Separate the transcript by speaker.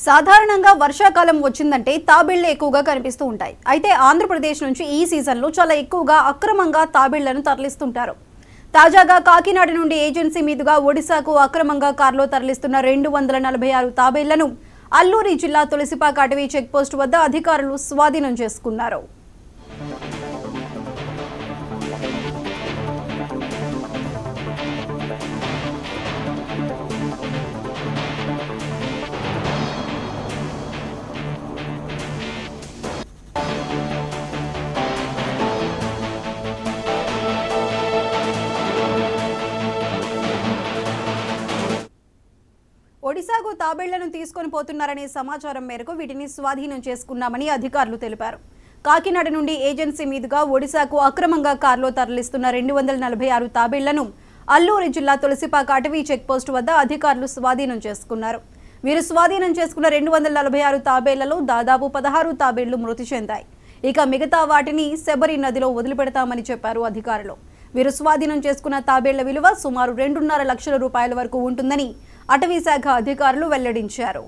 Speaker 1: సాధారణంగా వర్షాకాలం వచ్చిందంటే తాబేళ్లు ఎక్కువగా కనిపిస్తూ ఉంటాయి. అయితే ఆంధ్రప్రదేశ్ నుంచి ఈ సీజన్లో చాలా ఎక్కువగా అక్రమంగా తాబేళ్లను తరలిస్తుంటారు. తాజాగా కాకినాడ నుండి ఏజెన్సీ మీదుగా ఒడిశాకు అక్రమంగా కారులో తరలిస్తున్న 246 తాబేళ్లను అల్లూరి జిల్లా తులసిపాక అటవీ చెక్పోస్ట్ వద్ద అధికారులు స్వాధీనం చేసుకున్నారు. ఒడిశాకు తాబేళ్లను తీసుకొని పోతున్నారనే సమాచారం మేరకు వీటిని స్వాధీనం చేసుకున్నామని అధికారులు తెలిపారు. కాకినాడ నుండి ఏజెన్సీ మీదుగా ఒడిశాకు అక్రమంగా కారులో తరలిస్తున్న 246 తాబేళ్లను అల్లూరి జిల్లా తులసిపాక అటవీ చెక్పోస్ట్ వద్ద అధికారులు స్వాధీనం చేసుకున్నారు. వీరు స్వాధీనం చేసుకున్న 246 తాబేళ్లలో దాదాపు 16 తాబేళ్లు మృతి చెందాయి. ఇక మిగతా వాటిని శబరి నదిలో వదిలిపెడతామని చెప్పారు అధికారులు. వీరు స్వాధీనం చేసుకున్న తాబేళ్ల విలువ సుమారు 2.5 లక్షల రూపాయల వరకు ఉంటుందని అటవీ శాఖ అధికారులు వెల్లడించారు.